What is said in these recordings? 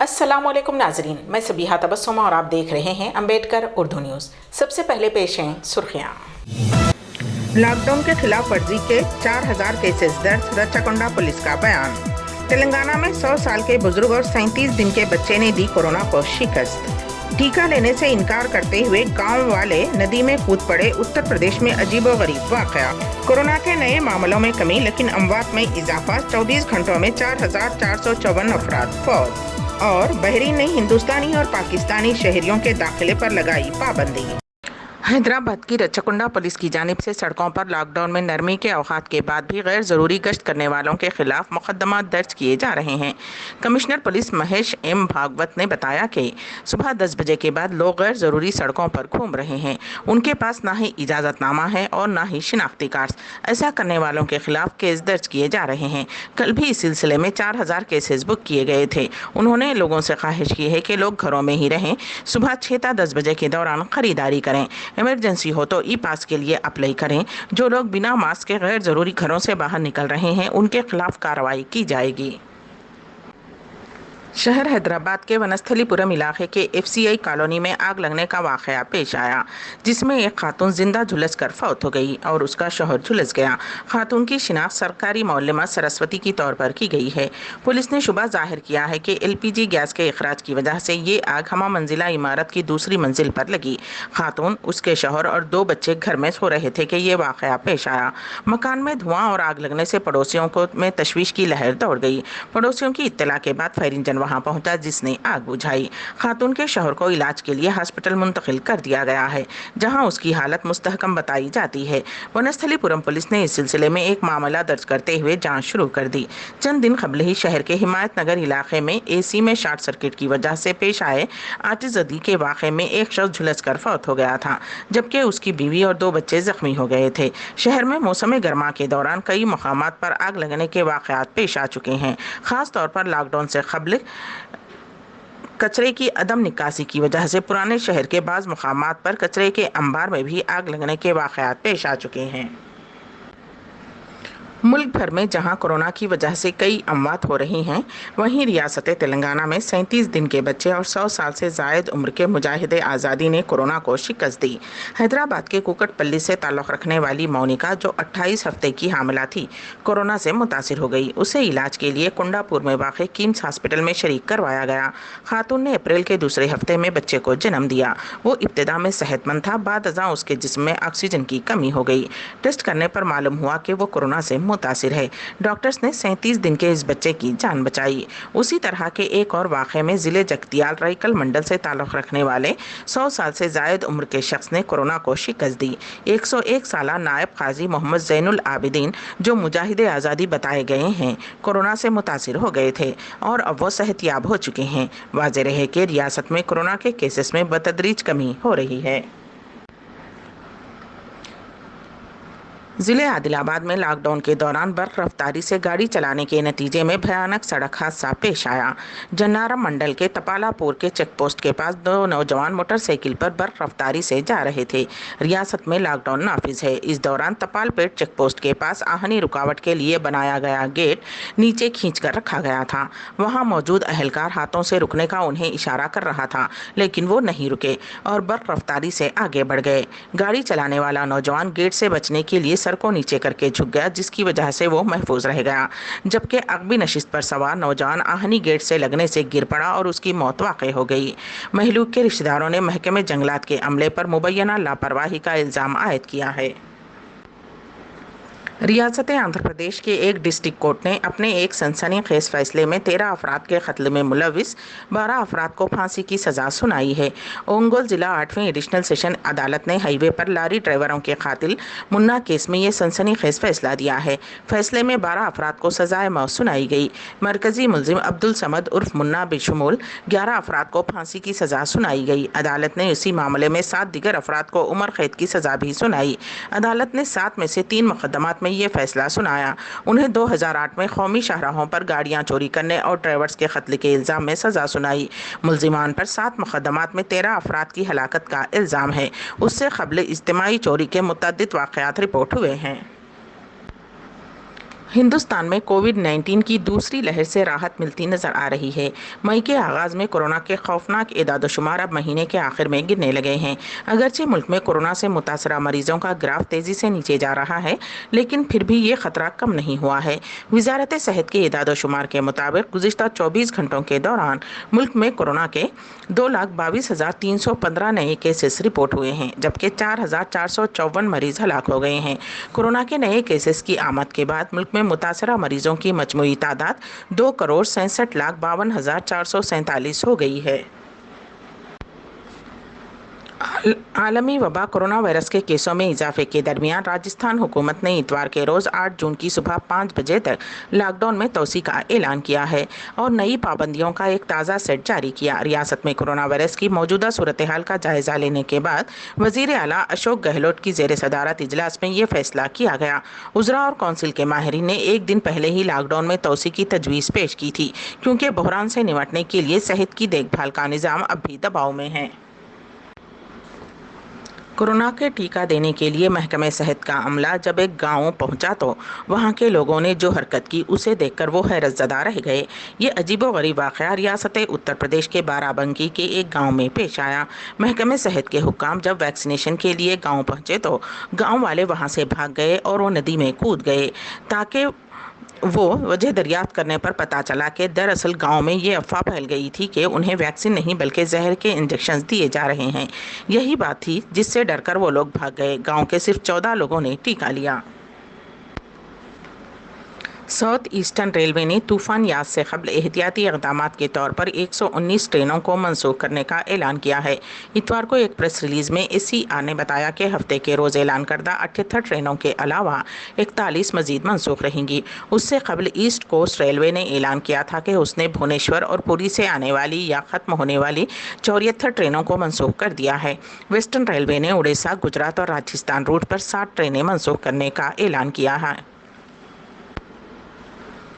अस्सलाम वालेकुम नाजरीन, मैं सबीहा तबस्सुम और आप देख रहे हैं अम्बेडकर उर्दू न्यूज़। सबसे पहले पेश हैं सुर्खियाँ। लॉकडाउन के खिलाफ वर्जी के 4000 केसेस दर्ज, रच्चाकोंडा पुलिस का बयान। तेलंगाना में 100 साल के बुजुर्ग और 37 दिन के बच्चे ने दी कोरोना को शिकस्त। टीका लेने से इनकार करते हुए गांव वाले नदी में कूद पड़े, उत्तर प्रदेश में अजीबोगरीब वाकया। कोरोना के नए मामलों में कमी लेकिन अमवात में इजाफा, 24 घंटों में 4454 अफराद फौत। और बहरीन ने हिंदुस्तानी और पाकिस्तानी शहरियों के दाखिले पर लगाई पाबंदी। हैदराबाद की रच्चाकोंडा पुलिस की जानिब से सड़कों पर लॉकडाउन में नरमी के औकात के बाद भी गैर ज़रूरी गश्त करने वालों के खिलाफ मुकदमा दर्ज किए जा रहे हैं। Commissioner police Mahesh M Bhagwat ने बताया कि सुबह 10 बजे के बाद लोग गैर ज़रूरी सड़कों पर घूम रहे हैं। उनके पास ना ही इजाज़तनामा है और ना ही शिनाख्ती कार्ड। ऐसा करने वालों के खिलाफ केस दर्ज किए जा रहे हैं। कल भी इस सिलसिले में 4000 केसेस बुक किए गए थे। उन्होंने लोगों से ख्वाहिश की है कि लोग घरों में ही रहें, सुबह 6 10 बजे के दौरान खरीदारी करें। इमरजेंसी हो तो ई पास के लिए अप्लाई करें। जो लोग बिना मास्क के गैर जरूरी घरों से बाहर निकल रहे हैं उनके खिलाफ कार्रवाई की जाएगी। शहर हैदराबाद के वनस्थलीपुरम इलाके के FCI कॉलोनी में आग लगने का वाकया पेश आया, जिसमें एक खातून जिंदा झुलस कर फौत हो गई और उसका शौहर झुलस गया। खातून की शिनाख्त सरकारी मौलमा सरस्वती के तौर पर की गई है। पुलिस ने शुबा जाहिर किया है कि LPG गैस के इखराज की वजह से ये आग हमा मंजिला इमारत की दूसरी मंजिल पर लगी। खातून, उसके शौहर और 2 बच्चे घर में सो रहे थे कि ये वाकया पेश आया। मकान में धुआं और आग लगने से पड़ोसियों को में तशवीश की लहर दौड़ गई। पड़ोसियों की इत्तला के बाद फायर इंजन वहां पहुंचा, जिसने आग बुझाई। खातून के शौहर को इलाज के लिए हॉस्पिटल मुंतकिल कर दिया गया है, जहां उसकी हालत मुस्तहकम बताई जाती है। वनस्थलीपुरम पुलिस ने इस सिलसिले में एक मामला दर्ज करते हुए जांच शुरू कर दी। चंद दिन कबल ही शहर के हिमायत नगर इलाके में AC में शॉर्ट सर्किट की वजह से पेश आए आतिशबाजी के वाक़े में एक शख्स झुलस कर फौत हो गया था, जबकि उसकी बीवी और 2 बच्चे जख्मी हो गए थे। शहर में मौसम गर्मा के दौरान कई मकामात पर आग लगने के वाक़यात पेश आ चुके हैं। खास तौर पर लॉकडाउन से कबल कचरे की अदम निकासी की वजह से पुराने शहर के बाज़ मुकामात पर कचरे के अंबार में भी आग लगने के वाक़यात पेश आ चुके हैं। मुल्क भर में जहां कोरोना की वजह से कई अमवात हो रही हैं, वहीं रियासत तेलंगाना में 37 दिन के बच्चे और 100 साल से जायद उम्र के मुजाहिदे आज़ादी ने कोरोना को शिकस्त दी। हैदराबाद के कुकटपल्ली से ताल्लुक़ रखने वाली मोनिका, जो 28 हफ्ते की हामिला थी, कोरोना से मुतासिर हो गई। उसे इलाज के लिए कुंडापुर में वाक़ किम्स हॉस्पिटल में शरीक करवाया गया। खातून ने अप्रैल के दूसरे हफ्ते में बच्चे को जन्म दिया। वो इब्तिदा में सेहतमंद था, बाद अज़ां उसके जिस्म में ऑक्सीजन की कमी हो गई। टेस्ट करने पर मालूम हुआ कि वो कोरोना से मुतासिर है। डॉक्टर्स ने 37 दिन के इस बच्चे की जान बचाई। उसी तरह के एक और वाक़े में जिले जगतियाल राइकल मंडल से ताल्लुक़ रखने वाले 100 साल से जायद उम्र के शख्स ने कोरोना को शिकस्त दी। 101 साला नायब काजी मोहम्मद ज़ैनुल आबिदीन, जो मुजाहिदे आज़ादी बताए गए हैं, कोरोना से मुतासिर हो गए थे और अब वो सेहतयाब हो चुके हैं। वाज़ेह रहे कि रियासत में कोरोना के केसेस में बतदरीज कमी हो रही है। ज़िले आदिलाबाद में लॉकडाउन के दौरान बर्फ रफ्तारी से गाड़ी चलाने के नतीजे में भयानक सड़क हादसा पेश आया। जन्नारम मंडल के तपालापुर के चेक पोस्ट के पास 2 नौजवान मोटरसाइकिल पर बर्फ रफ्तारी से जा रहे थे। रियासत में लॉकडाउन नाफिज है। इस दौरान तपालपेट चेक पोस्ट के पास आहनी रुकावट के लिए बनाया गया गेट नीचे खींच कर रखा गया था। वहाँ मौजूद अहलकार हाथों से रुकने का उन्हें इशारा कर रहा था, लेकिन वो नहीं रुके और बर्फ रफ्तारी से आगे बढ़ गए। गाड़ी चलाने वाला नौजवान गेट से बचने के लिए सर को नीचे करके झुक गया, जिसकी वजह से वो महफूज रह गया, जबकि अगबी नशिस्त पर सवार नौजवान आहनी गेट से लगने से गिर पड़ा और उसकी मौत वाक़ई हो गई। महलूक के रिश्तेदारों ने महकमे जंगलात के अमले पर मुबैना लापरवाही का इल्ज़ाम आयद किया है। रियासत आंध्र प्रदेश के एक डिस्ट्रिक्ट कोर्ट ने अपने एक सनसनीखेज फैसले में 13 अफराद के कत्ल में मुलविस 12 अफराद को फांसी की सज़ा सुनाई है। ओंगोल जिला 8वीं एडिशनल सेशन अदालत ने हाईवे पर लारी ड्राइवरों के कातिल मुन्ना केस में ये सनसनीखेज फैसला दिया है। फैसले में 12 अफराद को सज़ाए मौत सुनाई गई। मरकजी मुलजिम अब्दुल समद उर्फ मुन्ना बेशुमूल 11 अफराद को फांसी की सज़ा सुनाई गई। अदालत ने इसी मामले में 7 दीगर अफराद को उम्र कैद की सज़ा भी सुनाई। अदालत ने 7 में से 3 मुकदमात में ये फैसला सुनाया। उन्हें 2008 में कौमी शाहराहों पर गाड़ियां चोरी करने और ड्राइवर्स के कत्ल के इल्ज़ाम में सज़ा सुनाई। मुल्जिमान पर 7 मुकदमात में 13 अफराद की हलाकत का इल्ज़ाम है। उससे कबल इज्तिमाई चोरी के मुतअद्दिद वाक़यात रिपोर्ट हुए हैं। हिंदुस्तान में कोविड-19 की दूसरी लहर से राहत मिलती नजर आ रही है। मई के आगाज में कोरोना के खौफनाक एदाद-ओ-शुमार अब महीने के आखिर में गिरने लगे हैं। अगरचे मुल्क में कोरोना से मुतासरा मरीजों का ग्राफ तेजी से नीचे जा रहा है, लेकिन फिर भी ये खतरा कम नहीं हुआ है। वजारत सेहत के एदाद-ओ-शुमार के मुताबिक गुज़िश्ता 24 घंटों के दौरान मुल्क में कोरोना के 2,22,315 नए केसेस रिपोर्ट हुए हैं, जबकि 4,454 मरीज हलाक हो गए हैं। कोरोना के नए केसेस की आमद के बाद मुल्क में मुतासरा मरीजों की मजमूई तादाद 2,67,52,447 हो गई है। आलमी वबा कोरोना वायरस के केसों में इजाफे के दरमियान राजस्थान हुकूमत ने इतवार के रोज़ 8 जून की सुबह 5 बजे तक लॉकडाउन में तोसी का ऐलान किया है और नई पाबंदियों का एक ताज़ा सेट जारी किया। रियासत में कोरोना वायरस की मौजूदा सूरत हाल का जायजा लेने के बाद वज़ीर आला अशोक गहलोत की ज़ेर सदारत इजलास में ये फैसला किया गया। उज़रा और कौंसिल के माहिरीन ने एक दिन पहले ही लॉकडाउन में तोसी की तजवीज़ पेश की थी, क्योंकि बहरान से निपटने के लिए सेहत की देखभाल का निज़ाम अब भी दबाव में है। कोरोना के टीका देने के लिए महकमे सेहत का अमला जब एक गांव पहुंचा तो वहां के लोगों ने जो हरकत की उसे देखकर वो हैरतज़दा रह गए। ये अजीबोगरीब वाक़या रियासत उत्तर प्रदेश के बाराबंकी के एक गांव में पेश आया। महकमे सेहत के हुक्काम जब वैक्सीनेशन के लिए गांव पहुंचे तो गांव वाले वहां से भाग गए और वो नदी में कूद गए, ताकि वो वजह दरियाफ्त करने पर पता चला कि दरअसल गांव में ये अफवाह फैल गई थी कि उन्हें वैक्सीन नहीं बल्कि जहर के इंजेक्शन दिए जा रहे हैं। यही बात थी जिससे डरकर वो लोग भाग गए। गांव के सिर्फ 14 लोगों ने टीका लिया। साउथ ईस्टर्न रेलवे ने तूफान यास से कबल एहतियाती इक़दाम के तौर पर 119 ट्रेनों को मनसूख करने का ऐलान किया है। इतवार को एक प्रेस रिलीज़ में SCR ने बताया कि हफ्ते के रोज़ ऐलान करदा 78 ट्रेनों के अलावा 41 मजीद मनसूख रहेंगी। उससे कबल ईस्ट कोस्ट रेलवे ने ऐलान किया था कि उसने भुवनेश्वर और पुरी से आने वाली या ख़त्म होने वाली 74 ट्रेनों को मनसूख कर दिया है। वेस्टर्न रेलवे ने उड़ीसा, गुजरात और राजस्थान रूट पर 60 ट्रेनें मनसूख करने का ऐलान किया है।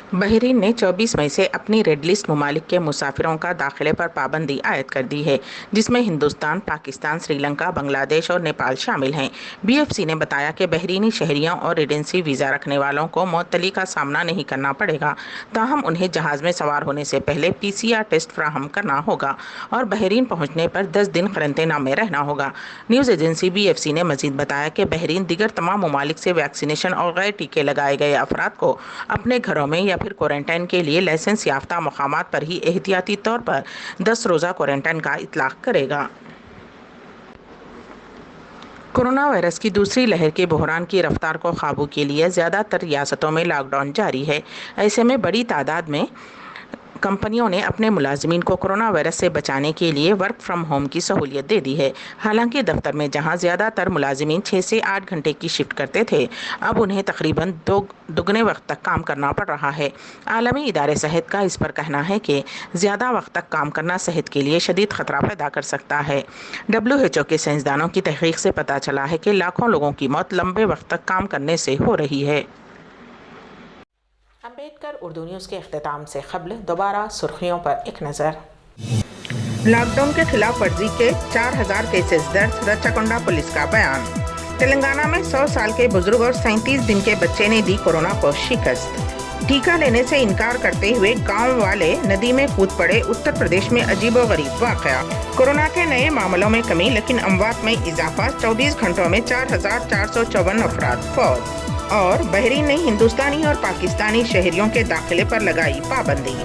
बहरीन ने 24 मई से अपनी रेड लिस्ट ममालिक के मुसाफिरों का दाखिले पर पाबंदी आयद कर दी है, जिसमें हिंदुस्तान, पाकिस्तान, श्रीलंका, बांग्लादेश और नेपाल शामिल हैं। BFC ने बताया कि बहरीनी शहरियों और रेजिडेंसी वीज़ा रखने वालों को मुअत्तली का सामना नहीं करना पड़ेगा, ताहम उन्हें जहाज़ में सवार होने से पहले PCR टेस्ट फराहम करना होगा और बहरीन पहुँचने पर 10 दिन क्वारंटीन में रहना होगा। न्यूज़ एजेंसी BFC ने मजीद बताया कि बहरीन दीगर तमाम ममालिक से वैक्सीनेशन और गैर टीके लगाए गए अफराद को अपने घरों में या फिर क्वारंटाइन के लिए लाइसेंस याफ्ता मकामात पर ही एहतियाती तौर पर 10 रोज़ा क्वारंटाइन का इतलाक करेगा। कोरोना वायरस की दूसरी लहर के बहरान की रफ्तार को काबू के लिए ज़्यादातर रियासतों में लॉकडाउन जारी है। ऐसे में बड़ी तादाद में कंपनियों ने अपने मुलाजिमीन को कोरोना वायरस से बचाने के लिए वर्क फ्रॉम होम की सहूलियत दे दी है। हालांकि दफ्तर में जहां ज़्यादातर मुलाजिमीन 6 से 8 घंटे की शिफ्ट करते थे, अब उन्हें तकरीबन दुगने वक्त तक काम करना पड़ रहा है। आलमी इदारे सेहत का इस पर कहना है कि ज़्यादा वक्त तक काम करना सेहत के लिए शदीद ख़तरा पैदा कर सकता है। WHO के साइंसदानों की तहकीक से पता चला है कि लाखों लोगों की मौत लंबे वक्त तक काम करने से हो रही है। अम्बेडकर उर्दू न्यूज़ के इख्तिताम से कबल दोबारा सुर्खियों पर एक नज़र। लॉकडाउन के खिलाफ वर्जी के 4000 केसेस दर्ज, रच्चाकोंडा पुलिस का बयान। तेलंगाना में 100 साल के बुजुर्ग और 37 दिन के बच्चे ने दी कोरोना को शिकस्त। टीका लेने से इनकार करते हुए गांव वाले नदी में कूद पड़े, उत्तर प्रदेश में अजीबोगरीब वाक़या। कोरोना के नए मामलों में कमी लेकिन अमवात में इजाफा, 24 घंटों में 4454 अफराद फौत। और बहरीन ने हिंदुस्तानी और पाकिस्तानी शहरियों के दाखिले पर लगाई पाबंदी।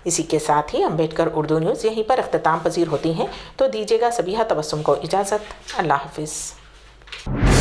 इसी के साथ ही अम्बेडकर उर्दू न्यूज़ यहीं पर इख्तिताम पजीर होती हैं, तो दीजिएगा सबीहा तबस्सुम को इजाज़त। अल्लाह हाफिज़।